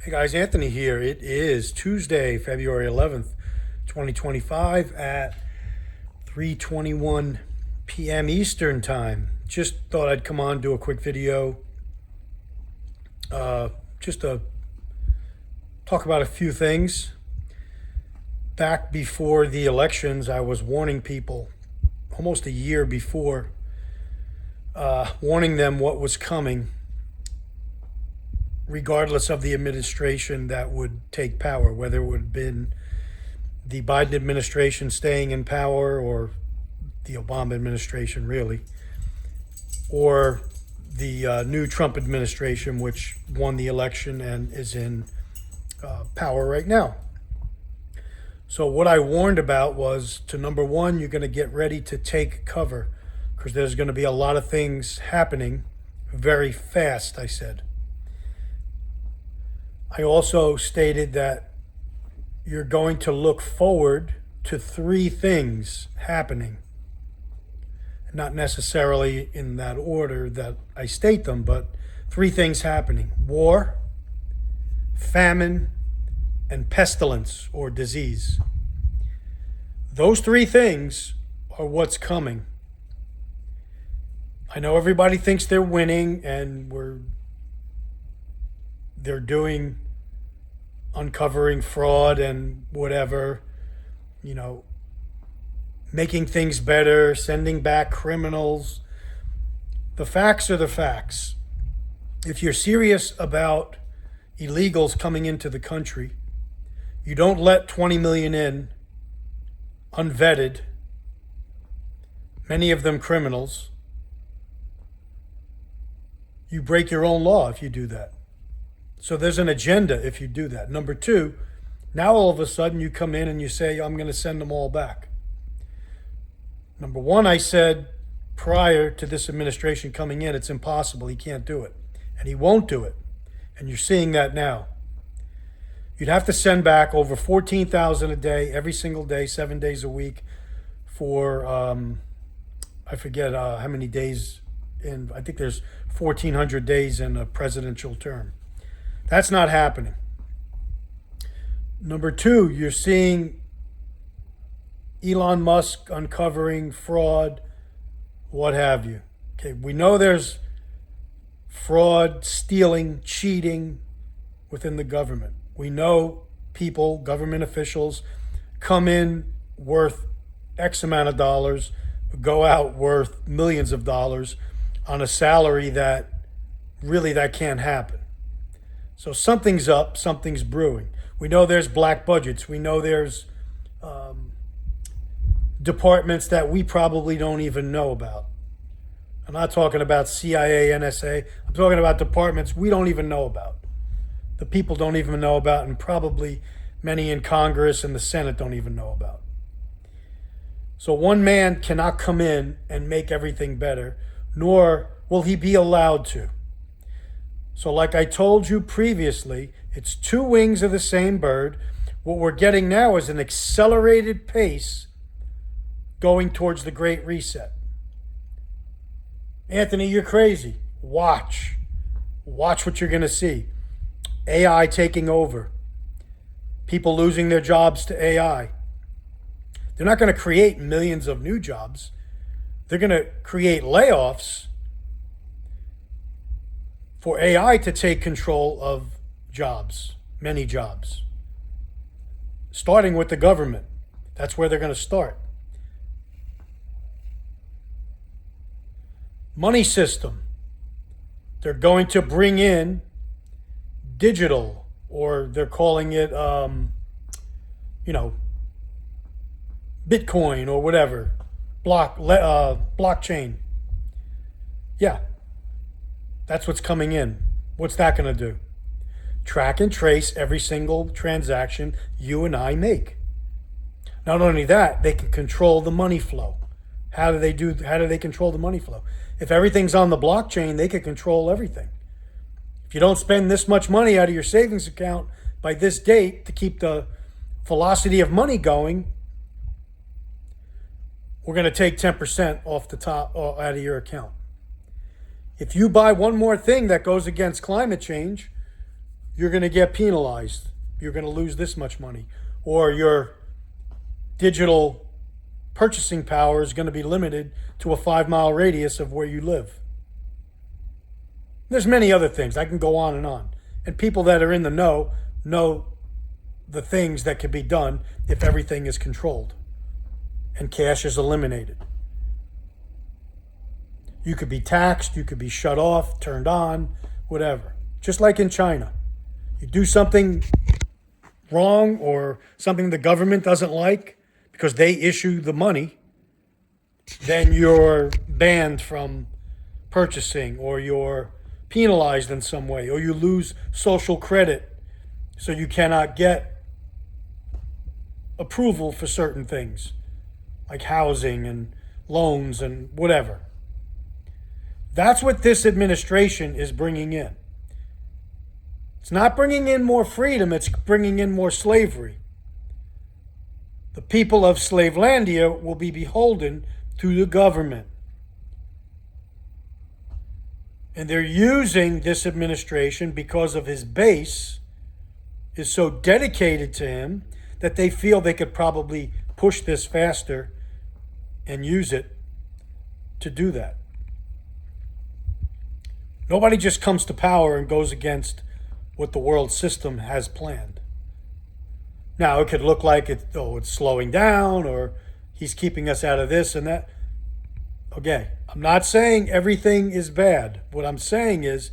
Hey guys, Anthony here. It is Tuesday, February 11th, 2025 at 3:21 p.m. Eastern Time. Just thought I'd come on, do a quick video, just to talk about a few things. Back before the elections, I was warning people almost a year before, warning them what was coming regardless of the administration that would take power, whether it would have been the Biden administration staying in power or the Obama administration, really, or the new Trump administration, which won the election and is in power right now. So what I warned about was to, number one, you're going to get ready to take cover because there's going to be a lot of things happening very fast, I said. I also stated that you're going to look forward to three things happening. Not necessarily in that order that I state them, but three things happening: war, famine, and pestilence or disease. Those three things are what's coming. I know everybody thinks they're winning and they're uncovering fraud and whatever, making things better, sending back criminals. The facts are the facts. If you're serious about illegals coming into the country, you don't let 20 million in unvetted, many of them criminals. You break your own law if you do that. So there's an agenda if you do that. Number two, now all of a sudden you come in and you say, I'm going to send them all back. Number one, I said prior to this administration coming in, it's impossible. He can't do it. And he won't do it. And you're seeing that now. You'd have to send back over 14,000 a day, every single day, 7 days a week for, I forget how many days I think there's 1,400 days in a presidential term. That's not happening. Number two, you're seeing Elon Musk uncovering fraud, what have you. Okay, we know there's fraud, stealing, cheating within the government. We know people, government officials, come in worth X amount of dollars, go out worth millions of dollars on a salary that really that can't happen. So something's up, something's brewing. We know there's black budgets. We know there's departments that we probably don't even know about. I'm not talking about CIA, NSA. I'm talking about departments we don't even know about. The people don't even know about, and probably many in Congress and the Senate don't even know about. So one man cannot come in and make everything better, nor will he be allowed to. So like I told you previously, it's two wings of the same bird. What we're getting now is an accelerated pace going towards the Great Reset. Anthony, you're crazy. Watch what you're going to see. AI taking over. People losing their jobs to AI. They're not going to create millions of new jobs. They're going to create layoffs for AI to take control of jobs, many jobs, starting with the government. That's where they're going to start. Money system. They're going to bring in digital, or they're calling it, Bitcoin or whatever, blockchain. Yeah. That's what's coming in. What's that going to do? Track and trace every single transaction you and I make. Not only that, they can control the money flow. How do they control the money flow? If everything's on the blockchain, they can control everything. If you don't spend this much money out of your savings account by this date to keep the velocity of money going, we're going to take 10% off the top out of your account. If you buy one more thing that goes against climate change, you're going to get penalized. You're going to lose this much money. Or your digital purchasing power is going to be limited to a 5-mile radius of where you live. There's many other things. I can go on and on. And people that are in the know the things that can be done if everything is controlled and cash is eliminated. You could be taxed, you could be shut off, turned on, whatever. Just like in China. You do something wrong or something the government doesn't like because they issue the money, then you're banned from purchasing, or you're penalized in some way, or you lose social credit so you cannot get approval for certain things like housing and loans and whatever. That's what this administration is bringing in. It's not bringing in more freedom, it's bringing in more slavery. The people of Slavelandia will be beholden to the government. And they're using this administration because of his base is so dedicated to him that they feel they could probably push this faster and use it to do that. Nobody just comes to power and goes against what the world system has planned. Now, it could look like it's slowing down, or he's keeping us out of this and that. Okay, I'm not saying everything is bad. What I'm saying is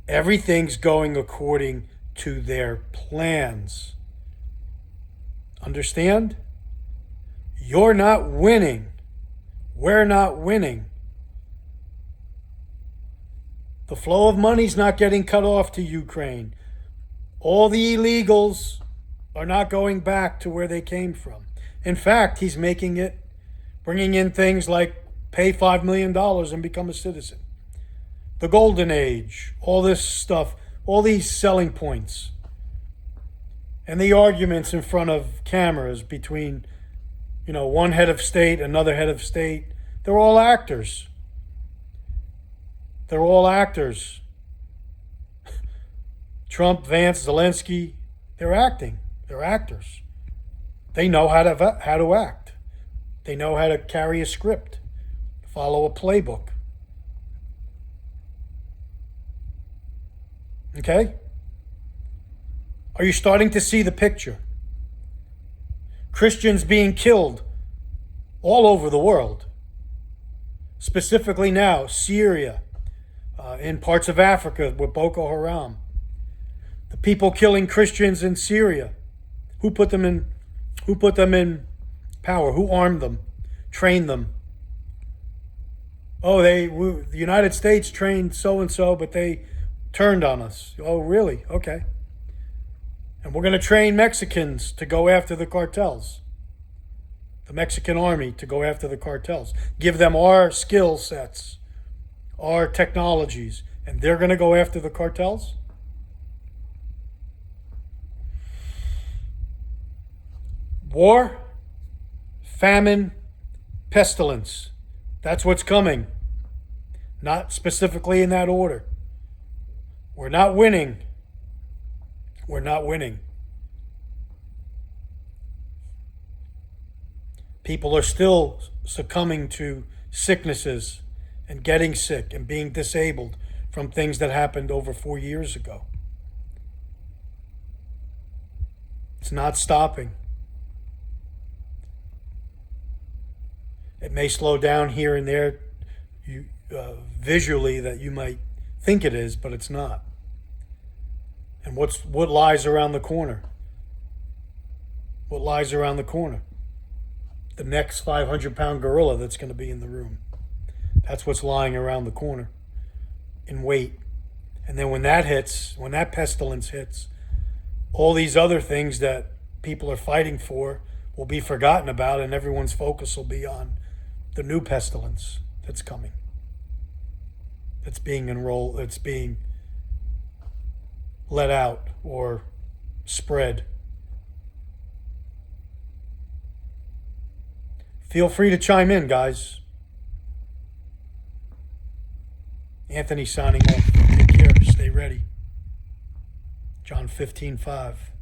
everything's going according to their plans. Understand? You're not winning. We're not winning. The flow of money's not getting cut off to Ukraine. All the illegals are not going back to where they came from. In fact, he's bringing in things like pay $5 million and become a citizen. The Golden Age, all this stuff, all these selling points, and the arguments in front of cameras between, one head of state, another head of state. They're all actors. They're all actors. Trump, Vance, Zelensky, they're acting. They're actors. They know how to act. They know how to carry a script, follow a playbook. Okay? Are you starting to see the picture? Christians being killed all over the world. Specifically now, Syria, in parts of Africa with Boko Haram. The people killing Christians in Syria. Who put them in power? Who armed them? Trained them? Oh, the United States trained so-and-so, but they turned on us. Oh, really? Okay. And we're going to train Mexicans to go after the cartels. The Mexican army to go after the cartels. Give them our skill sets, our technologies, and they're going to go after the cartels? War, famine, pestilence. That's what's coming. Not specifically in that order. We're not winning. We're not winning. People are still succumbing to sicknesses and getting sick and being disabled from things that happened over 4 years ago. It's not stopping. It may slow down here and there visually that you might think it is, but it's not. And what lies around the corner? What lies around the corner? The next 500-pound gorilla that's going to be in the room. That's what's lying around the corner in wait. And then when that pestilence hits, all these other things that people are fighting for will be forgotten about, and everyone's focus will be on the new pestilence that's coming. That's being enrolled, that's being let out or spread. Feel free to chime in, guys. Anthony signing off. Take care. Stay ready. John 15:5.